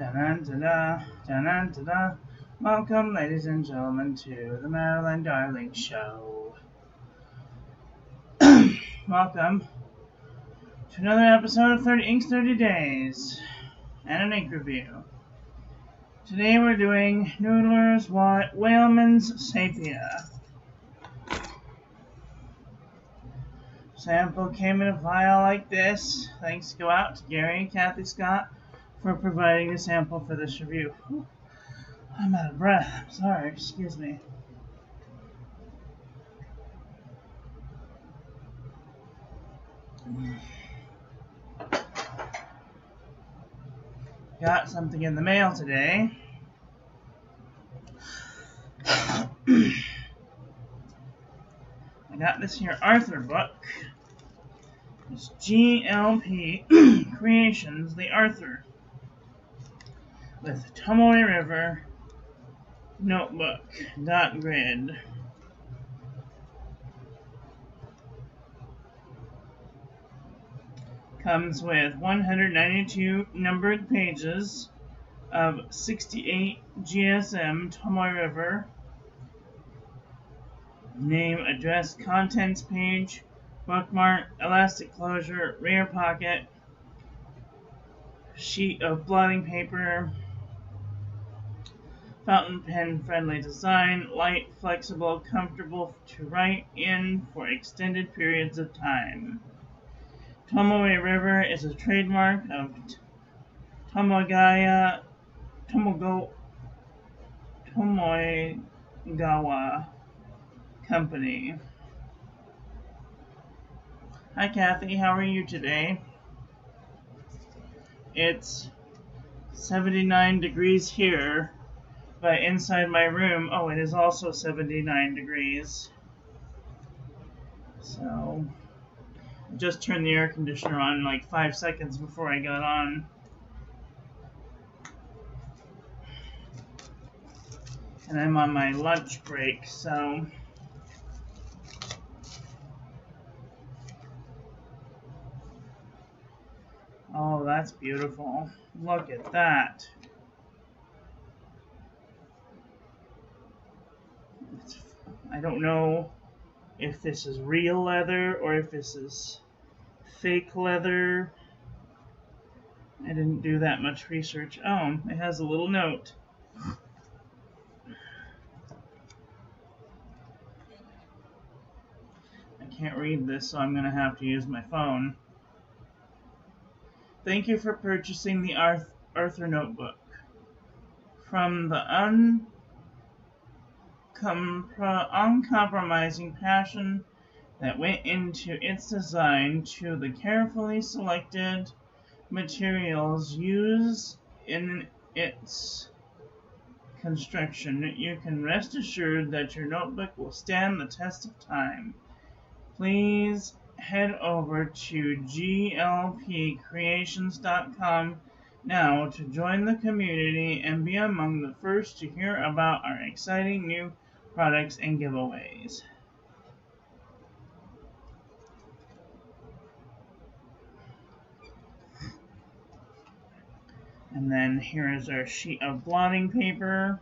Da-da-da-da, da-da-da-da. Welcome, ladies and gentlemen, to the Marilyn Darling Show. Welcome to another episode of Ink's 30 Days and an ink review. Today we're doing Noodler's Wheelman's Sapia. Sample came in a vial like this. Thanks go out to Gary and Kathy Scott for providing the sample for this review. Whew. I'm out of breath. I'm sorry. Excuse me. Got something in the mail today. I got this here Arthur book. It's GLP Creations, the Arthur, with Tomoe River notebook dot grid. Comes with 192 numbered pages of 68 GSM Tomoe River. Name, address, contents page, bookmark, elastic closure, rear pocket, sheet of blotting paper, fountain pen friendly design, light, flexible, comfortable to write in for extended periods of time. Tomoe River is a trademark of Tomoegawa Company. Hi Kathy, how are you today? It's 79 degrees here, but inside my room, it is also 79 degrees. So, I just turned the air conditioner on like 5 seconds before I got on. And I'm on my lunch break, so oh, that's beautiful. Look at that. I don't know if this is real leather or if this is fake leather. I didn't do that much research. Oh, it has a little note. I can't read this, so I'm going to have to use my phone. Thank you for purchasing the Arthur notebook. From the uncompromising passion that went into its design to the carefully selected materials used in its construction, you can rest assured that your notebook will stand the test of time. Please head over to glpcreations.com now to join the community and be among the first to hear about our exciting new products and giveaways. And then here is our sheet of blotting paper.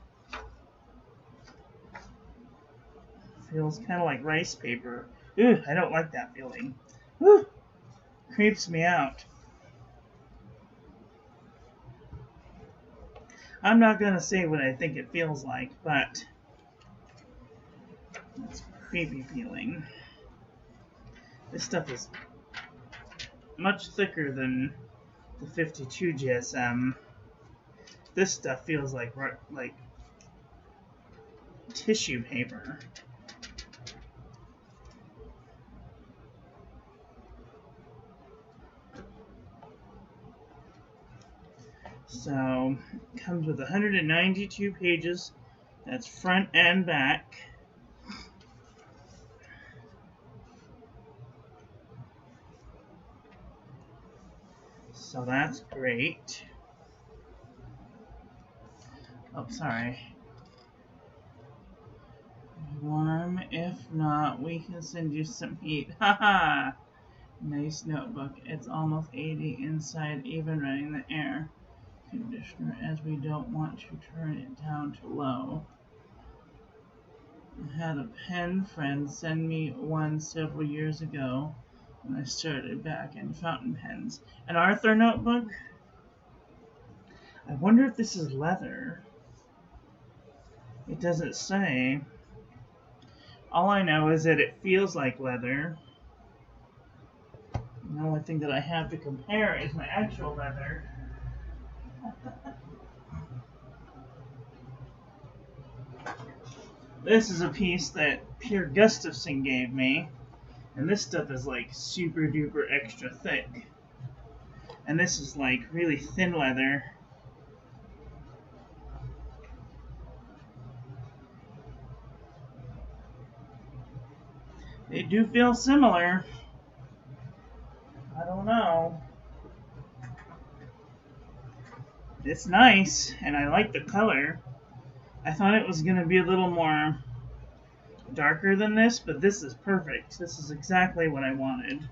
Feels kind of like rice paper. Ooh, I don't like that feeling. Woo! Creeps me out. I'm not going to say what I think it feels like, but it's creepy feeling. This stuff is much thicker than the 52 GSM. This stuff feels like tissue paper. So, it comes with 192 pages. That's front and back. So that's great. Oh, sorry. Warm. If not, we can send you some heat. Haha! Nice notebook. It's almost 80 inside, even running the air conditioner, as we don't want to turn it down to low. I had a pen friend send me one several years ago when I started back in fountain pens. An Arthur notebook? I wonder if this is leather. It doesn't say. All I know is that it feels like leather. The only thing that I have to compare is my actual leather. This is a piece that Pierre Gustafson gave me, and this stuff is like super duper extra thick. And this is like really thin leather. They do feel similar. I don't know. It's nice, and I like the color. I thought it was going to be a little more darker than this, but this is perfect. This is exactly what I wanted.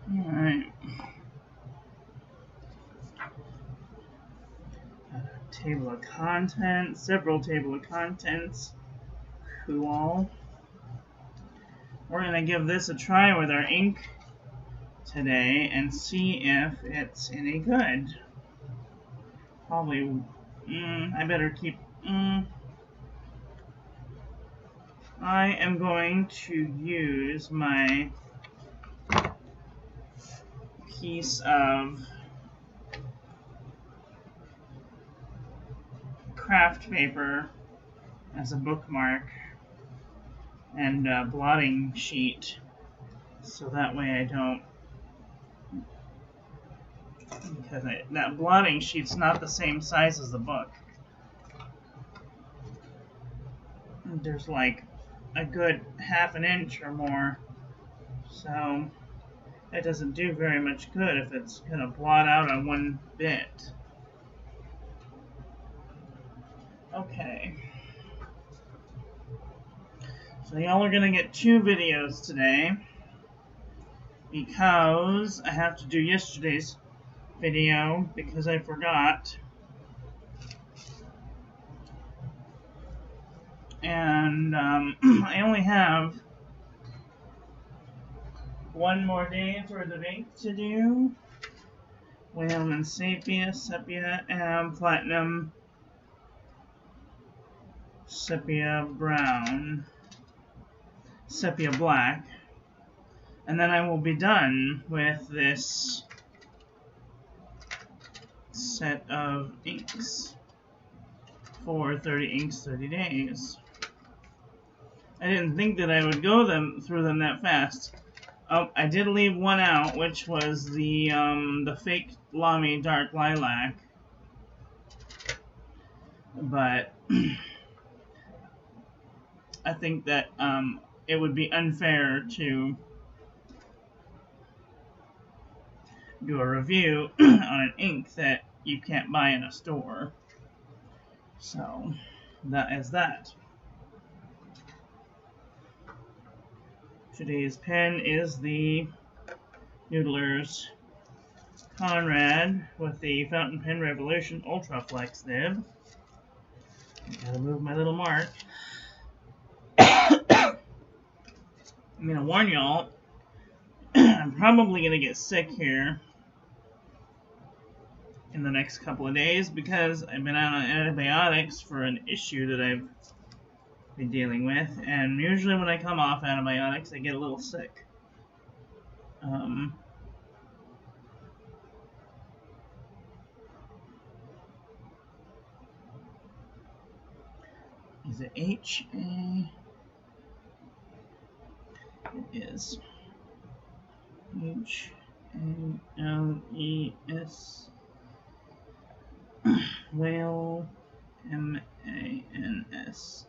Alright. Table of contents, several table of contents. Cool. We're going to give this a try with our ink today and see if it's any good. Probably, I better keep, I am going to use my piece of craft paper as a bookmark and a blotting sheet, so that way I don't, because that blotting sheet's not the same size as the book. There's like a good half an inch or more, so it doesn't do very much good if it's going to blot out on one bit. Okay. So y'all are going to get 2 videos today because I have to do yesterday's video because I forgot. And I only have 1 more day's worth of ink to do. Wheelman Sapia, and Platinum Sepia Brown, Sepia Black, and then I will be done with this set of inks for 30 inks, 30 days. I didn't think that I would go through them that fast. Oh, I did leave one out, which was the fake Lamy Dark Lilac, but I think that it would be unfair to do a review on an ink that you can't buy in a store. So that is that. Today's pen is the Noodler's Conrad with the Fountain Pen Revolution Ultra Flex nib. Gotta move my little mark. I'm gonna warn y'all, I'm probably gonna get sick here in the next couple of days because I've been out on antibiotics for an issue that I've been dealing with, and usually when I come off antibiotics I get a little sick. Is it H-A? It is. H-A-L-E-S. Whale. M-A-N-S.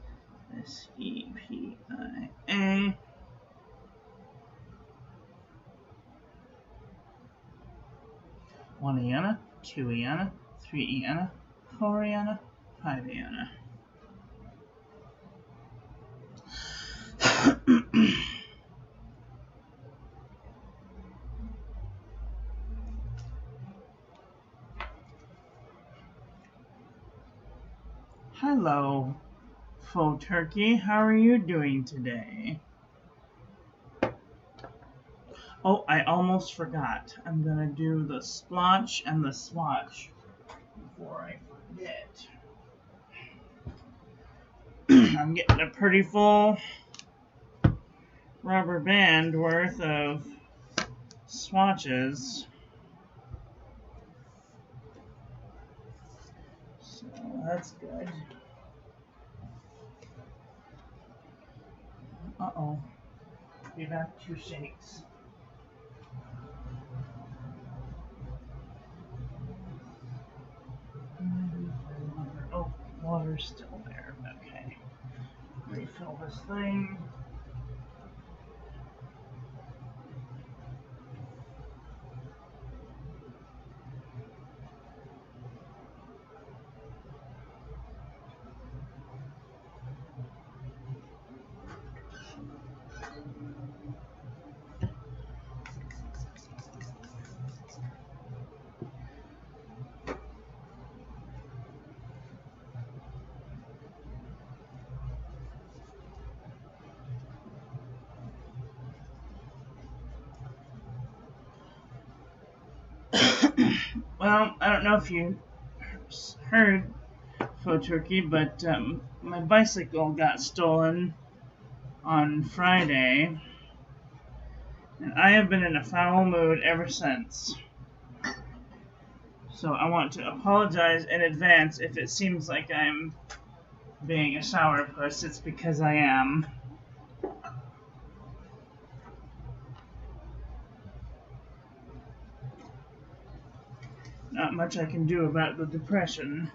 S-E-P-I-A. 1 Iana, 2 Iana, 3 Iana, 4 Iana, 5 Iana. Hello, faux turkey. How are you doing today? Oh, I almost forgot. I'm gonna do the splotch and the swatch before I forget. I'm getting a pretty full rubber band worth of swatches. So that's good. Uh-oh. We have 2 shakes. Oh, water's still there. Okay. Refill this thing. Well, I don't know if you heard, Faux Turkey, but my bicycle got stolen on Friday, and I have been in a foul mood ever since. So I want to apologize in advance if it seems like I'm being a sourpuss. It's because I am. Not much I can do about the depression.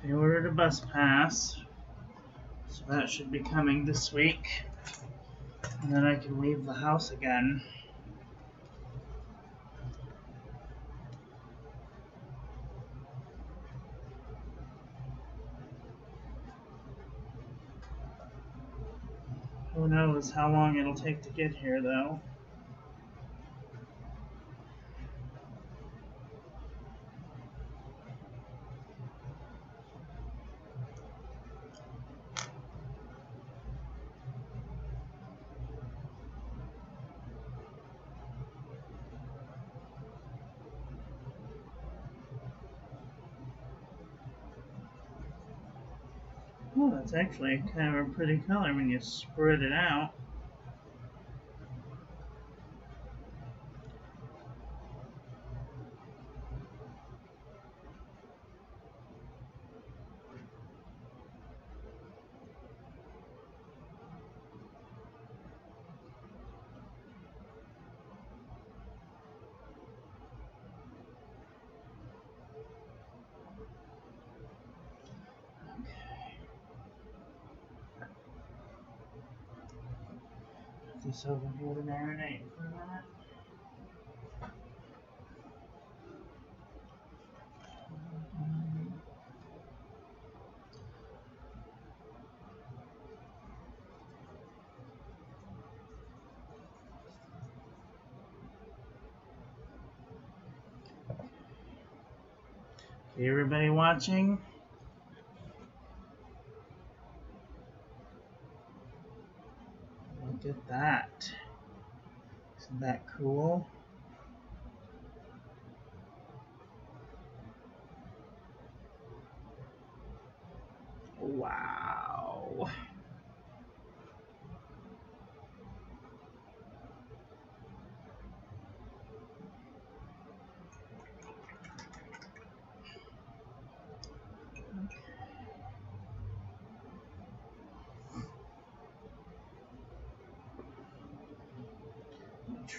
They ordered a bus pass, so that should be coming this week. And then I can leave the house again. Who knows how long it'll take to get here, though. Oh, that's actually kind of a pretty color when you spread it out. Put this over here to marinate for a minute. Okay, everybody watching? Look at that. Isn't that cool? Wow.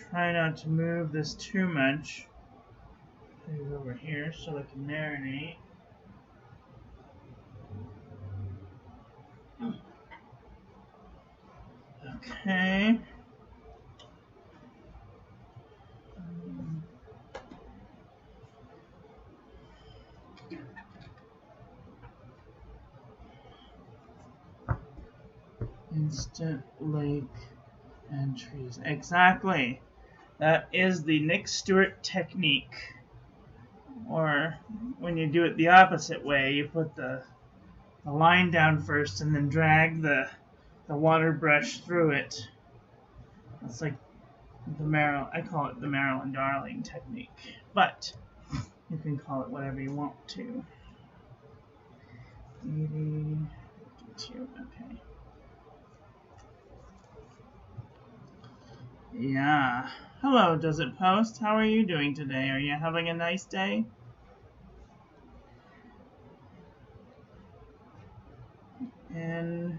Try not to move this too much. Put it over here so it can marinate. Okay. Instant lake entries. Exactly. That is the Nick Stewart technique. Or when you do it the opposite way, you put the line down first and then drag the water brush through it. It's like I call it the Marilyn Darling technique. But you can call it whatever you want to. 80, 52, okay. Yeah. Hello, Does It Post? How are you doing today? Are you having a nice day? And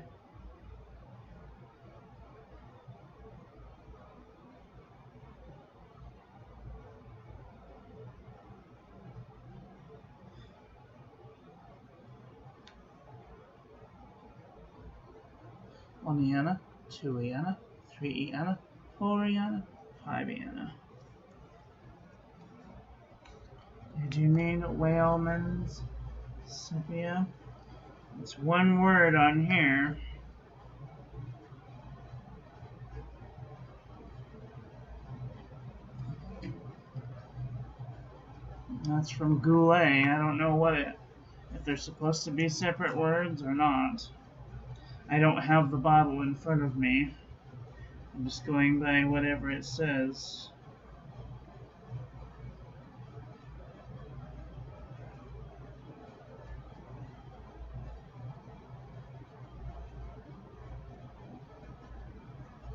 one Iana, 2 Iana, 3 Iana, 4 Iana, 5 Iana. Do you mean Wheelman's sapia? It's one word on here. That's from Goulet. I don't know if they're supposed to be separate words or not. I don't have the bottle in front of me. I'm just going by whatever it says.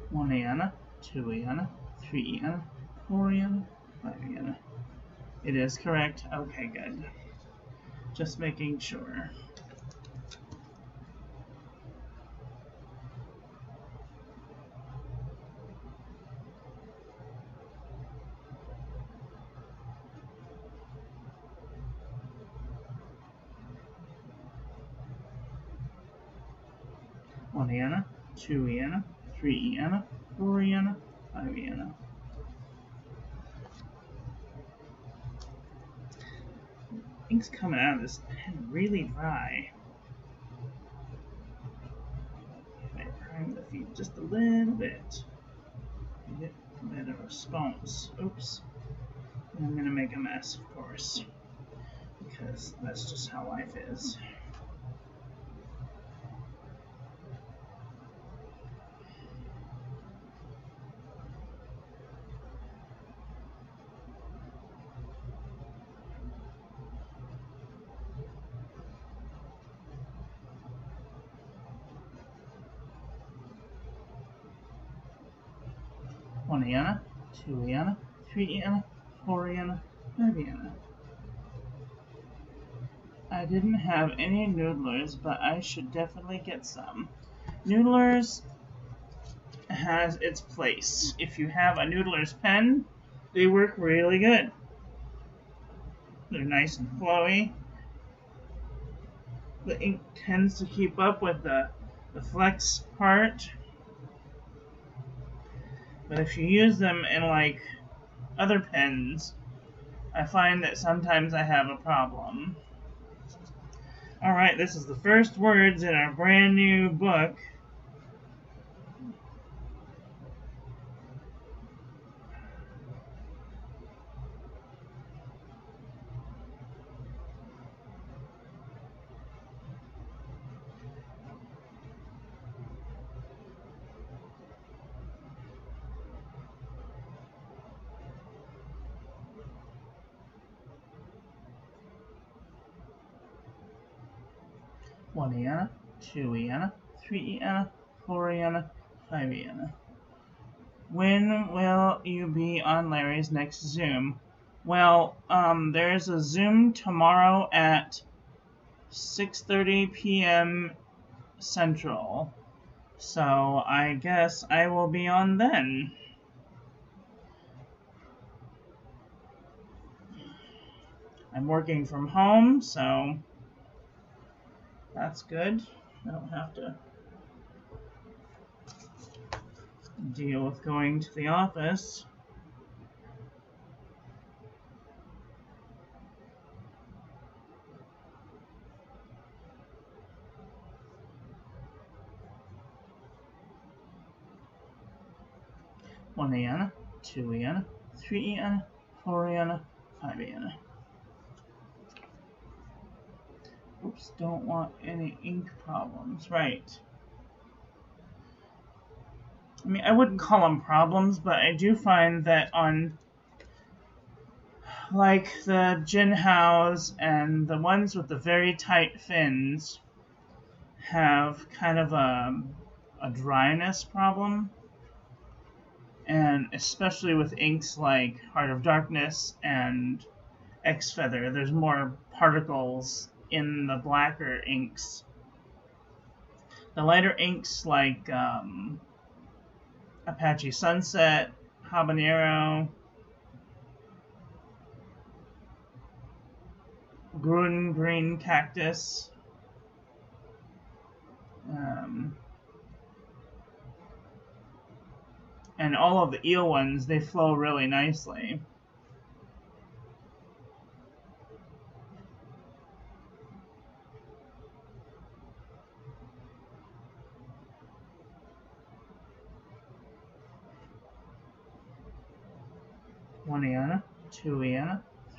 One Iana, 2 Iana, 3 Iana, 4 Iana, 5 Iana. It is correct. Okay, good. Just making sure. One Iana, 2 Iana, 3 Iana, 4 Iana, 5 Iana. Ink's coming out of this pen really dry. I prime the feet just a little bit. Get a better response. Oops. And I'm gonna make a mess, of course, because that's just how life is. One Iana, 2 Iana, 3 Iana, 4 Iana, 5 Iana. I didn't have any noodlers, but I should definitely get some. Noodlers has its place. If you have a noodler's pen, they work really good. They're nice and flowy. The ink tends to keep up with the flex part. But if you use them in like other pens, I find that sometimes I have a problem. Alright, this is the first words in our brand new book. 1 2 3 4 5 When will you be on Larry's next Zoom? Well, there's a Zoom tomorrow at 6:30 p.m. Central. So I guess I will be on then. I'm working from home, so that's good. I don't have to deal with going to the office. One 2 3 4 5 Oops, don't want any ink problems. Right. I mean, I wouldn't call them problems, but I do find that on, like, the Jinhaos and the ones with the very tight fins have kind of a dryness problem. And especially with inks like Heart of Darkness and X-Feather, there's more particles in the blacker inks. The lighter inks like Apache Sunset, Habanero, Green Cactus, and all of the eel ones, they flow really nicely. One 2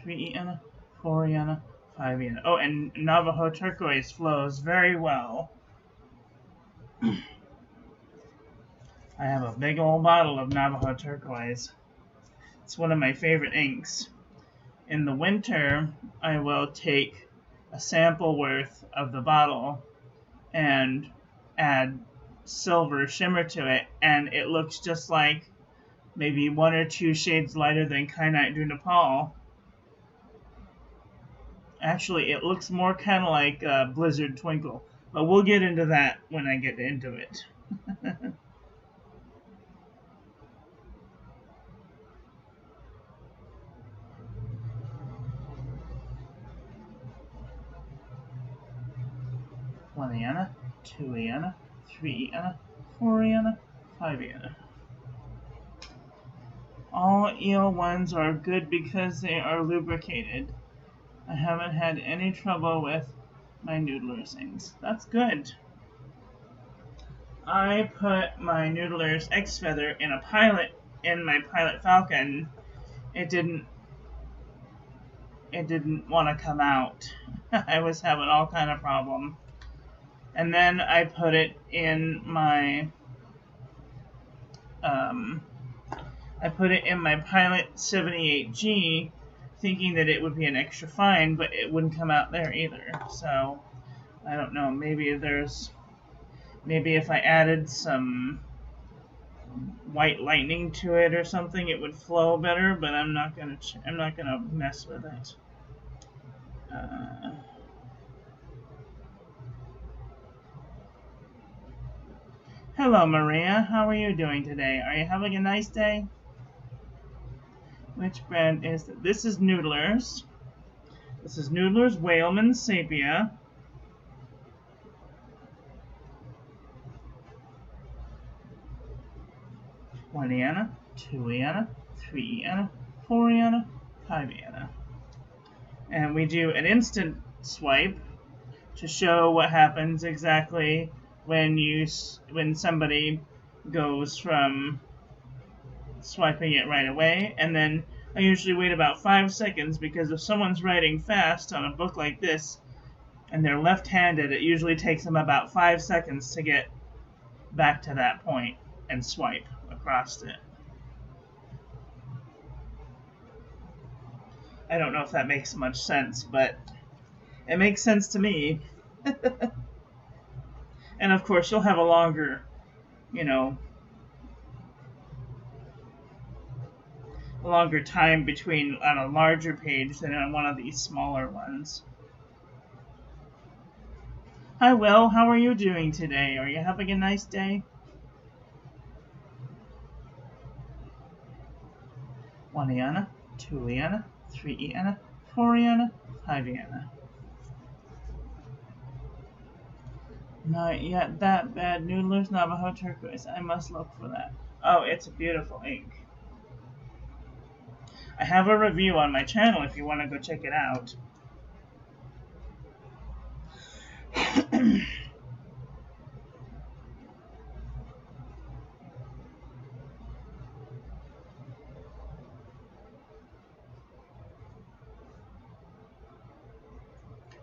3 4 5 Oh, and Navajo turquoise flows very well. I have a big old bottle of Navajo turquoise. It's one of my favorite inks. In the winter, I will take a sample worth of the bottle and add silver shimmer to it, and it looks just like maybe 1 or 2 shades lighter than Kyanite du Nepal. Actually, it looks more kind of like Blizzard Twinkle, but we'll get into that when I get into it. One 2 3 4 5 All eel ones are good because they are lubricated. I haven't had any trouble with my Noodlers things. That's good. I put my Noodlers X-Feather in my Pilot Falcon. It didn't want to come out. I was having all kind of problem. And then I put it in my Pilot 78G, thinking that it would be an extra fine, but it wouldn't come out there either. So I don't know. Maybe if I added some white lightning to it or something, it would flow better. But I'm not gonna mess with it. Hello, Maria. How are you doing today? Are you having a nice day? Which brand is this? This is Noodlers. This is Noodlers Wheelman Sapia. One 2 3 4 5 And we do an instant swipe to show what happens exactly when somebody goes from swiping it right away, and then I usually wait about 5 seconds, because if someone's writing fast on a book like this and they're left-handed, it usually takes them about 5 seconds to get back to that point and swipe across it. I don't know if that makes much sense, but it makes sense to me. And of course, you'll have a longer, you know, a longer time between on a larger page than on one of these smaller ones. Hi, Will. How are you doing today? Are you having a nice day? 1 Iana, 2 Iana, 3 Iana, 4 Iana, 5 Iana. Not yet that bad. Noodler's Navajo turquoise. I must look for that. Oh, it's a beautiful ink. I have a review on my channel if you want to go check it out.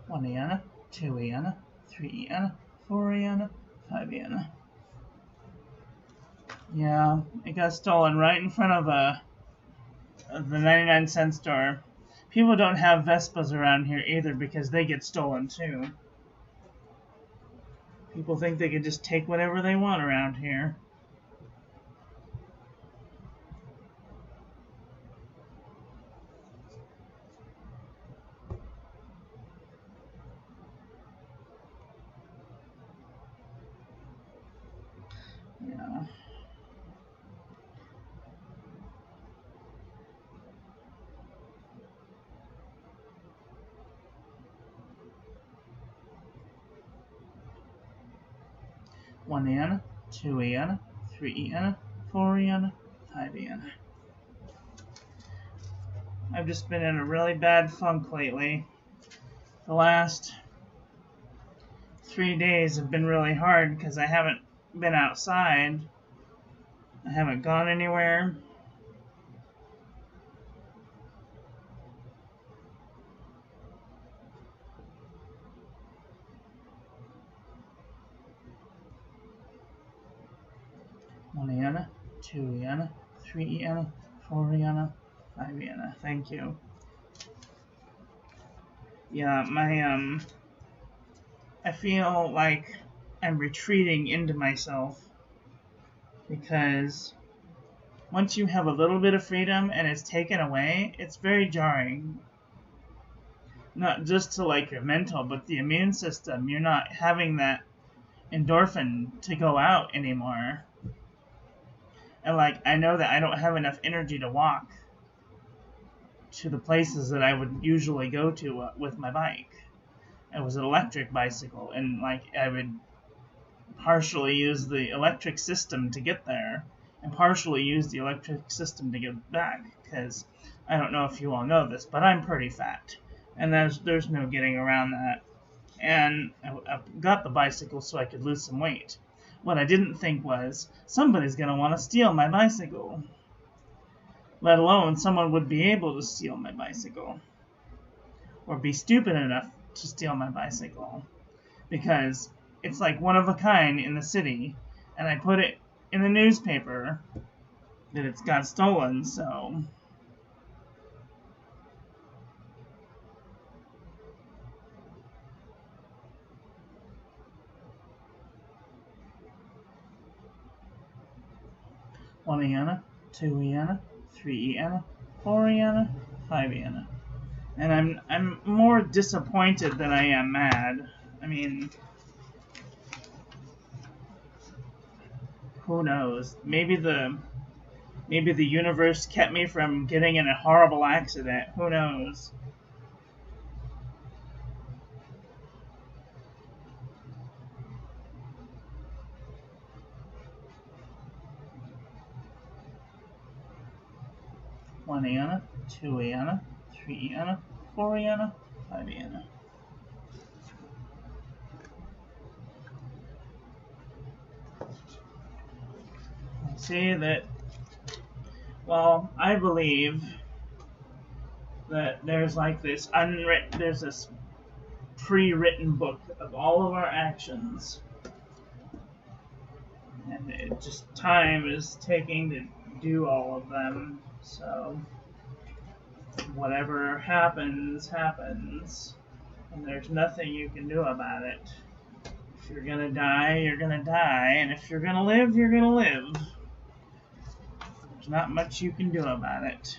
One Iana, 2 Iana, 3 Iana, 4 Iana, 5 Iana. Yeah, it got stolen right in front of the 99-cent store. People don't have Vespas around here either because they get stolen too. People think they can just take whatever they want around here. Yeah. One Iana, 2 Iana, 3 Iana, 4 Iana, 5 Iana. I've just been in a really bad funk lately. The last 3 days have been really hard because I haven't been outside. I haven't gone anywhere. One Iana, 2 Iana, 3 Iana, 4 Iana, 5 Iana. Thank you. Yeah, I feel like I'm retreating into myself because once you have a little bit of freedom and it's taken away, it's very jarring. Not just to like your mental, but the immune system. You're not having that endorphin to go out anymore. And like, I know that I don't have enough energy to walk to the places that I would usually go to with my bike. It was an electric bicycle, and like I would partially use the electric system to get there and partially use the electric system to get back, because I don't know if you all know this, but I'm pretty fat, and there's no getting around that. And I got the bicycle so I could lose some weight. What I didn't think was somebody's going to want to steal my bicycle, let alone someone would be able to steal my bicycle or be stupid enough to steal my bicycle, because it's like one of a kind in the city, and I put it in the newspaper that it's got stolen, so one Iana, 2 Iana, 3 Iana, 4 Iana, 5 Iana. And I'm more disappointed than I am mad. I mean, who knows? Maybe the universe kept me from getting in a horrible accident. Who knows? One Iana, 2 Iana, 3 Iana, 4 Iana, 5 Iana. See that, well, I believe that there's like this there's this pre-written book of all of our actions, and it just time is taking to do all of them, so whatever happens, happens, and there's nothing you can do about it. If you're gonna die, you're gonna die, and if you're gonna live, you're gonna live. There's not much you can do about it.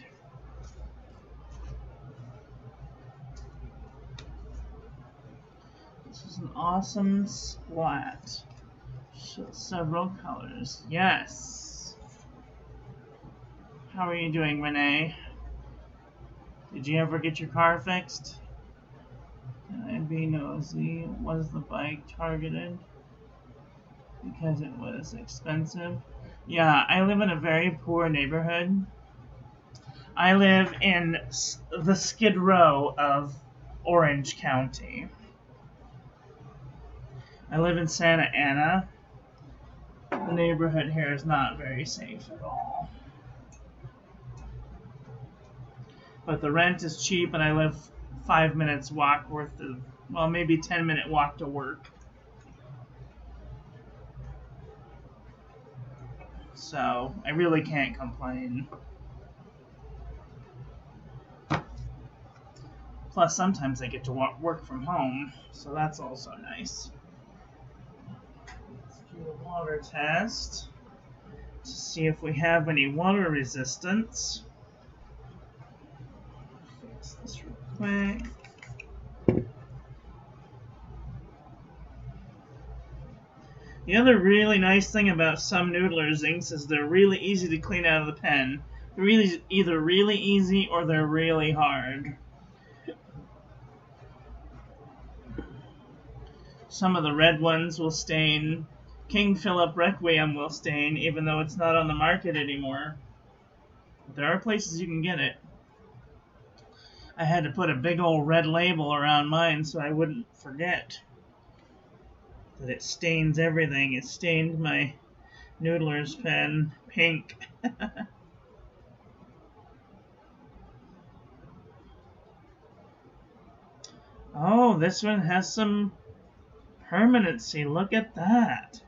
This is an awesome splat. Shows several colors. Yes! How are you doing, Renee? Did you ever get your car fixed? Can I be nosy? Was the bike targeted because it was expensive? Yeah, I live in a very poor neighborhood. I live in the Skid Row of Orange County. I live in Santa Ana. The neighborhood here is not very safe at all. But the rent is cheap, and I live 5 minutes walk worth of, well, maybe 10-minute walk to work. So I really can't complain. Plus, sometimes I get to work from home, so that's also nice. Let's do a water test to see if we have any water resistance. Fix this real quick. The other really nice thing about some Noodler's inks is they're really easy to clean out of the pen. They're either really easy or they're really hard. Some of the red ones will stain. King Philip Requiem will stain, even though it's not on the market anymore. But there are places you can get it. I had to put a big old red label around mine so I wouldn't forget that it stains everything. It stained my Noodler's pen pink. Oh, this one has some permanency. Look at that.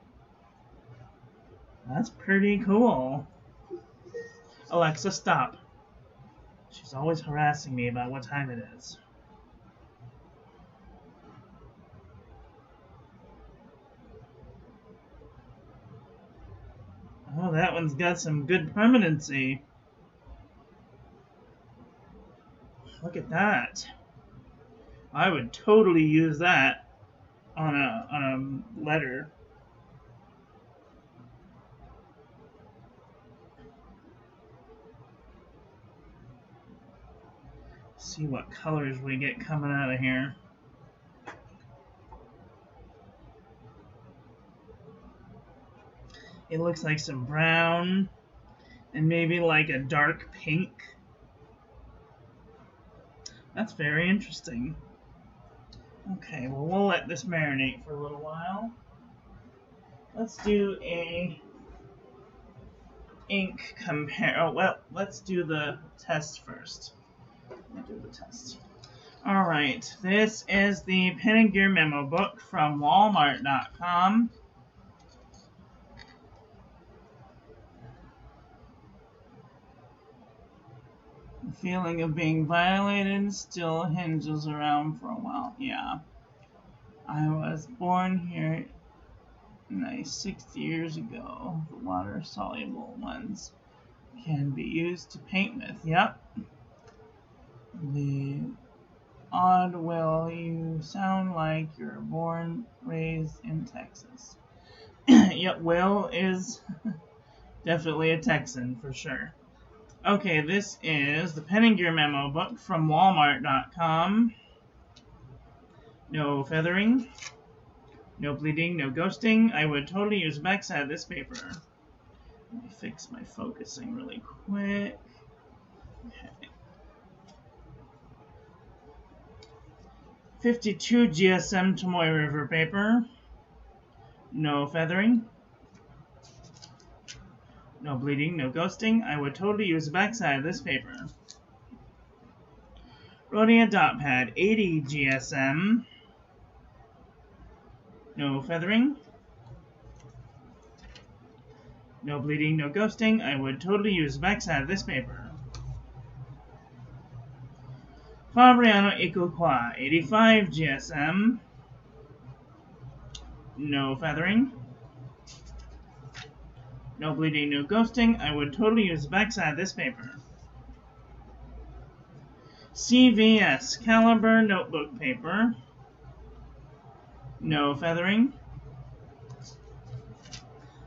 That's pretty cool. Alexa, stop. She's always harassing me about what time it is. Oh, that one's got some good permanency. Look at that. I would totally use that on a letter. See what colors we get coming out of here. It looks like some brown and maybe like a dark pink. That's very interesting. Okay, well, we'll let this marinate for a little while. Let's do a ink compare. Oh, well, let's do the test first. I'll do the test. Alright, this is the Pen and Gear Memo Book from Walmart.com. The feeling of being violated still hinges around for a while. Yeah. I was born here nice 60 years ago. The water-soluble ones can be used to paint with. Yep. The odd will you sound like you're born, raised in Texas. Yep, Will is definitely a Texan for sure. Okay, this is the Pen and Gear Memo Book from Walmart.com. No feathering, no bleeding, no ghosting. I would totally use the backside of this paper. Let me fix my focusing really quick. Okay. 52 GSM Tomoe River paper. No feathering. No bleeding, no ghosting. I would totally use the backside of this paper. Rhodia Dot Pad, 80 GSM. No feathering. No bleeding, no ghosting. I would totally use the backside of this paper. Fabriano Eco Qua, 85 GSM. No feathering. No bleeding, no ghosting. I would totally use the backside of this paper. CVS Caliber notebook paper. No feathering.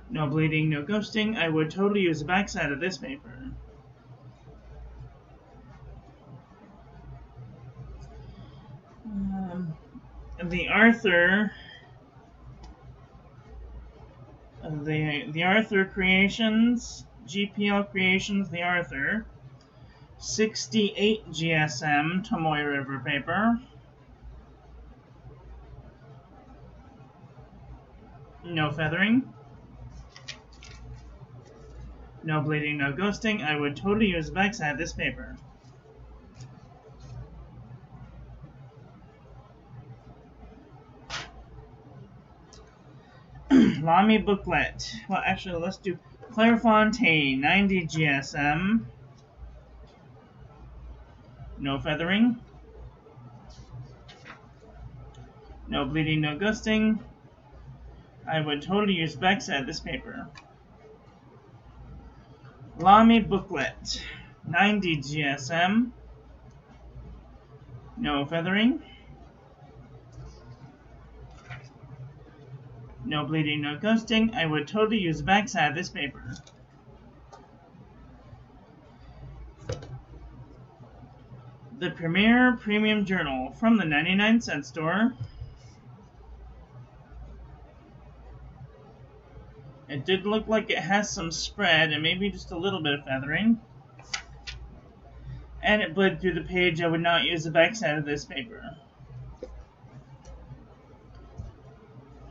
No bleeding, no ghosting. I would totally use the backside of this paper. The Arthur Creations, GPL Creations, the Arthur 68 GSM Tomoe River paper. No feathering. No bleeding, no ghosting. I would totally use the backside of this paper. Lamy booklet. Well, actually, let's do Clairefontaine 90 GSM. No feathering. No bleeding, no ghosting. I would totally use backside of this paper. Lamy booklet 90 GSM. No feathering. No bleeding, no ghosting. I would totally use the backside of this paper. The Premier Premium Journal from the 99-cent store. It did look like it has some spread and maybe just a little bit of feathering. And it bled through the page. I would not use the backside of this paper.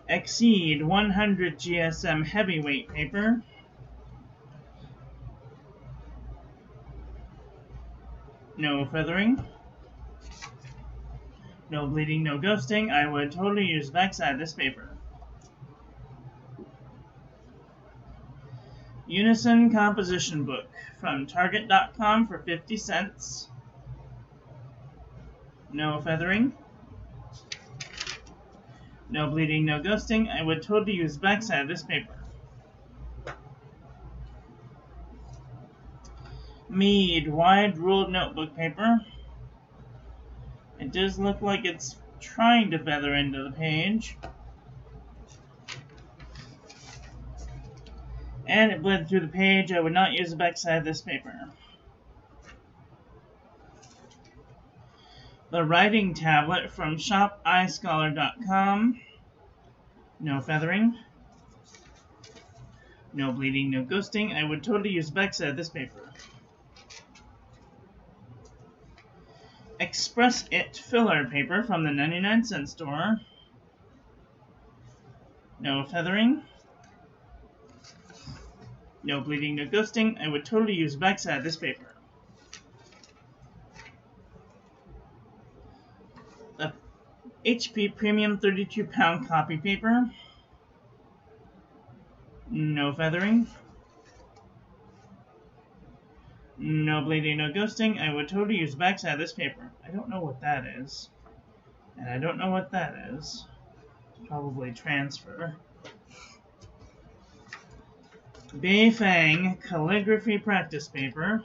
Exceed 100 GSM heavyweight paper. No feathering. No bleeding, no ghosting. I would totally use the backside of this paper. Unison Composition Book from Target.com for 50 cents. No feathering. No bleeding, no ghosting. I would totally use the backside of this paper. Mead wide ruled notebook paper. It does look like it's trying to feather into the page. And it bled through the page. I would not use the backside of this paper. The writing tablet from shopischolar.com. No feathering. No bleeding, no ghosting. I would totally use the backside of this paper. Express It filler paper from the 99-cent store. No feathering. No bleeding, no ghosting. I would totally use the backside of this paper. The HP Premium 32-pound copy paper. No feathering. No bleeding, no ghosting. I would totally use the backside of this paper. I don't know what that is. And I don't know what that is. Probably transfer. Beifang calligraphy practice paper.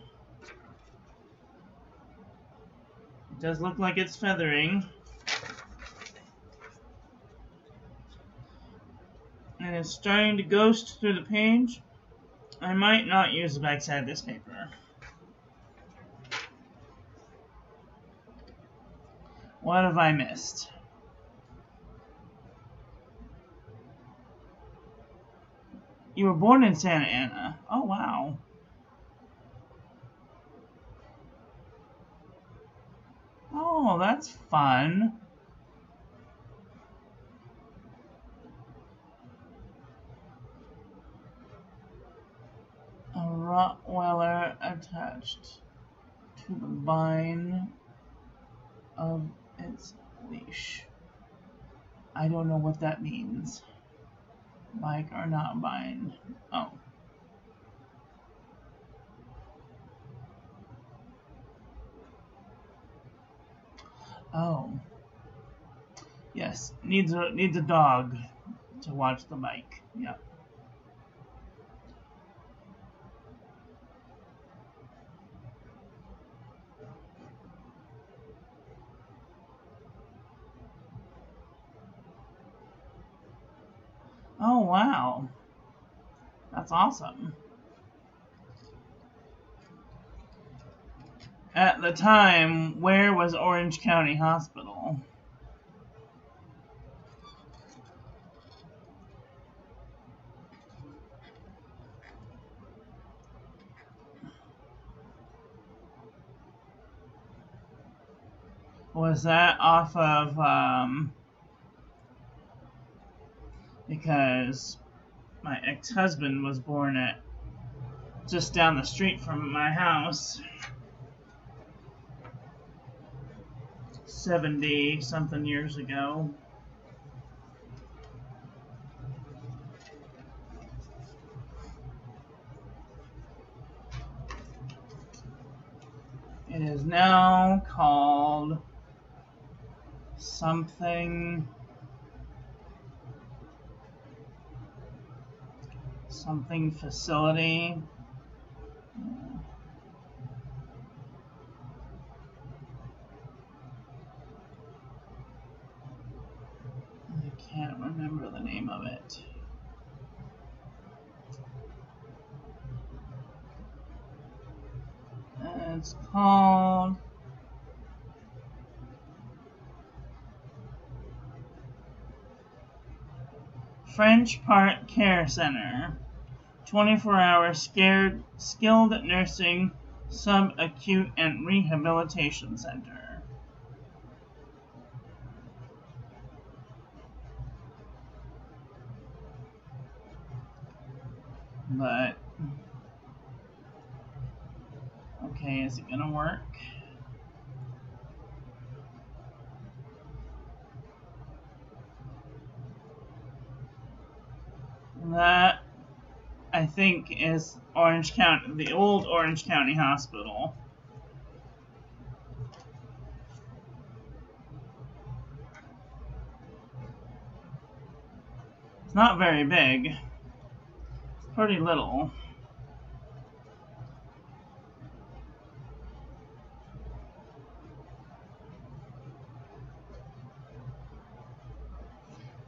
It does look like it's feathering. And it's starting to ghost through the page. I might not use the backside of this paper. What have I missed? You were born in Santa Ana. Oh, wow. Oh, that's fun. A Rottweiler attached to the vine of its leash. I don't know what that means. Like or not bind. Oh. Oh. Yes, needs a dog to watch the bike. Yep. Oh, wow. That's awesome. At the time, where was Orange County Hospital? Was that off of, because my ex-husband was born at just down the street from my house 70 something years ago. It is now called something facility. I can't remember the name of it. It's called French Park Care Center. 24-hour skilled nursing, subacute, and rehabilitation center. But, okay, is it gonna work? That, I think, is Orange County, the old Orange County Hospital. It's not very big. It's pretty little.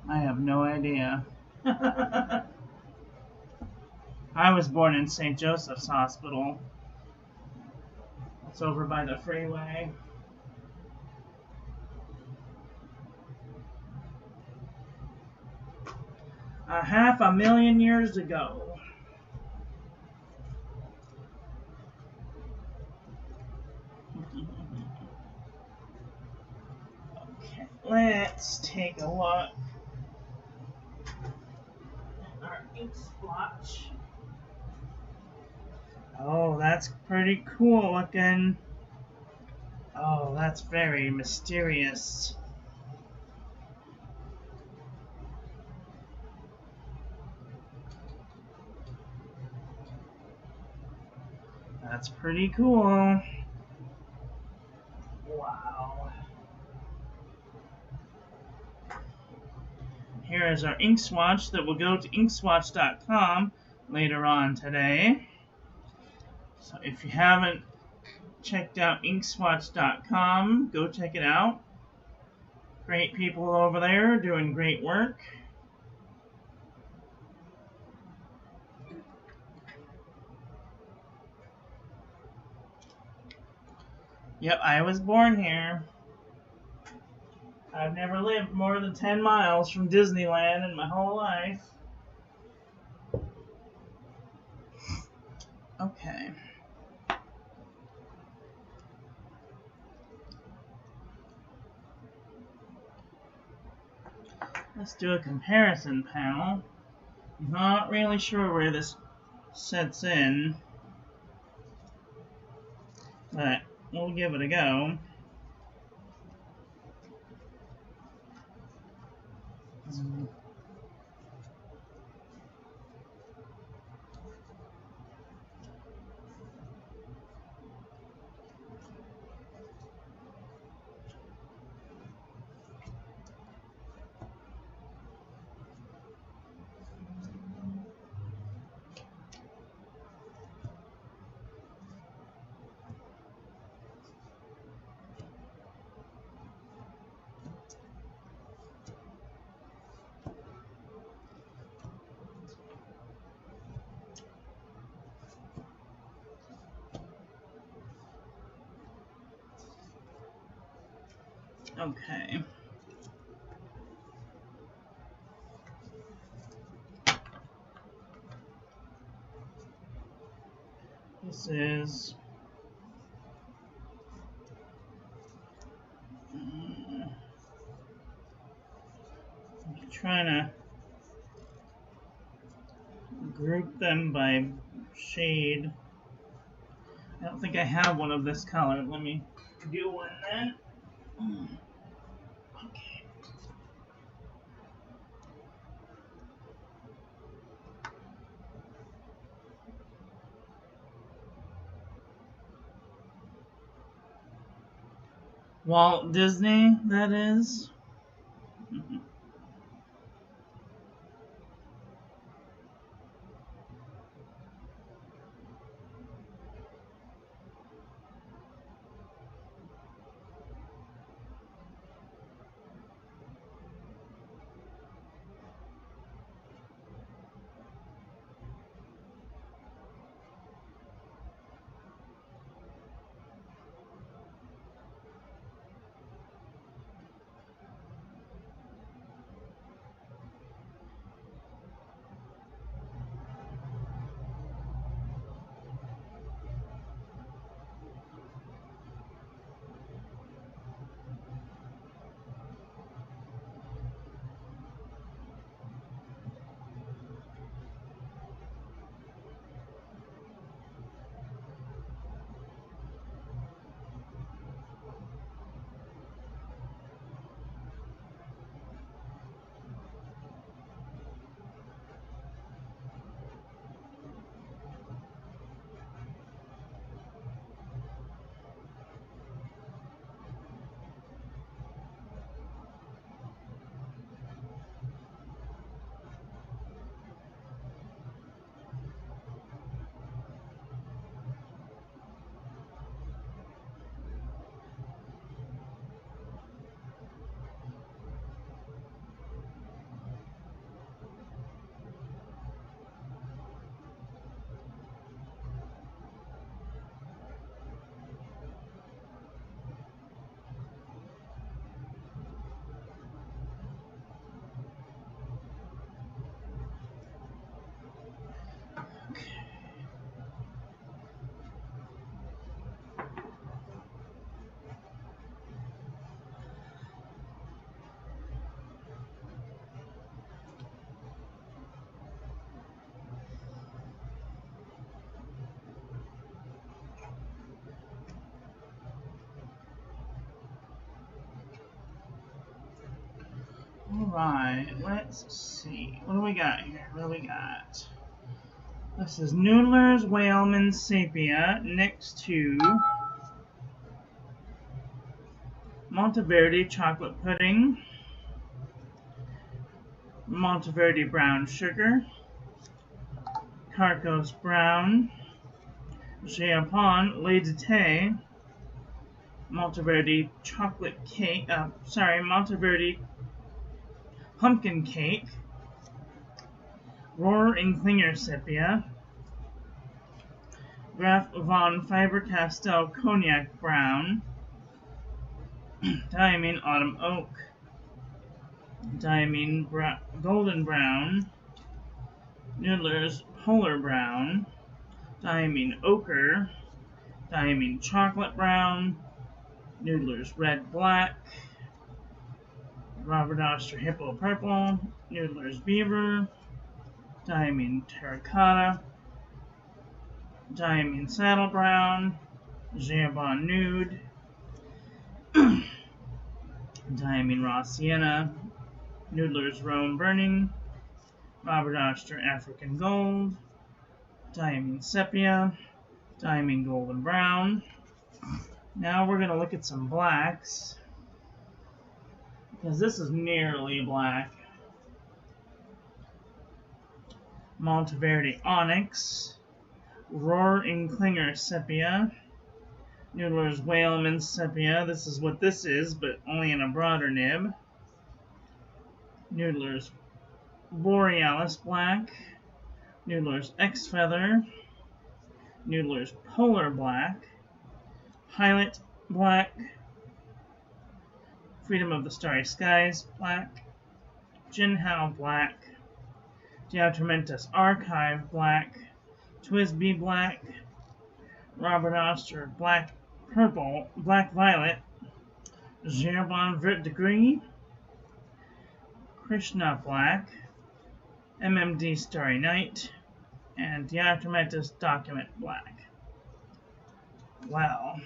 I have no idea. I was born in St. Joseph's Hospital. It's over by the freeway. A 500,000 years ago. Okay, let's take a look at our ink splotch. Oh, that's pretty cool looking. Oh, that's very mysterious. That's pretty cool. Wow. Here is our ink swatch that will go to inkswatch.com later on today. So if you haven't checked out inkswatch.com, go check it out. Great people over there doing great work. Yep, I was born here. I've never lived more than 10 miles from Disneyland in my whole life. Okay. Let's do a comparison panel. Not really sure where this sets in, but we'll give it a go. Okay. This is I'm trying to group them by shade. I don't think I have one of this color. Let me do one then. Okay. Walt Disney, that is. Alright, let's see. What do we got here? What do we got? This is Noodler's Wheelman Sapia next to Monteverde Chocolate Pudding, Monteverde Brown Sugar, Carcos Brown, Japon Lait de Thé, Monteverde Chocolate Cake, Monteverde Pumpkin Cake, Rohr and Klinger Sepia, Graf von Faber-Castell Cognac Brown, Diamine Autumn Oak, Diamine Golden Brown, Noodler's Polar Brown, Diamine Ochre, Diamine Chocolate Brown, Noodler's Red Black, Robert Oster Hippo Purple, Noodler's Beaver, Diamine Terracotta, Diamine Saddle Brown, Jambon Nude, Diamine Raw Sienna, Noodler's Rome Burning, Robert Oster African Gold, Diamine Sepia, Diamine Golden Brown. Now we're going to look at some blacks, because this is nearly black. Monteverde Onyx, Rohr and Klinger Sepia, Noodler's Whaleman Sepia. This is what this is, but only in a broader nib. Noodler's Borealis Black, Noodler's X-Feather, Noodler's Polar Black, Pilot Black, Freedom of the Starry Skies, black. Jinhao, black. Diatormentus Archive, black. Twisby, black. Robert Oster, black purple, black violet. Gerbon Vert Degree. Krishna, black. MMD Starry Night. And Diatormentus Document, black. Wow.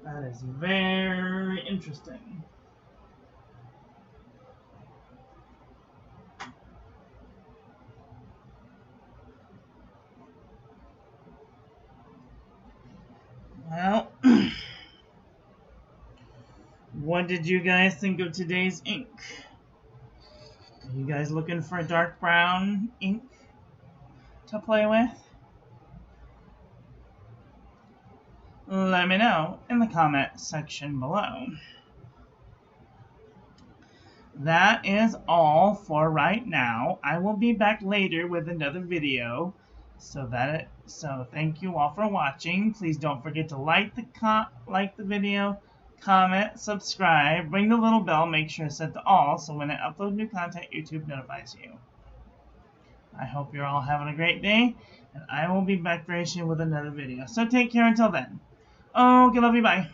That is very interesting. Well, what did you guys think of today's ink? Are you guys looking for a dark brown ink to play with? Let me know in the comment section below. That is all for right now. I will be back later with another video. So thank you all for watching. Please don't forget to like the video, comment, subscribe, ring the little bell, make sure it's set to all so when I upload new content, YouTube notifies you. I hope you're all having a great day, and I will be back very soon with another video. So take care until then. Okay, love you, bye.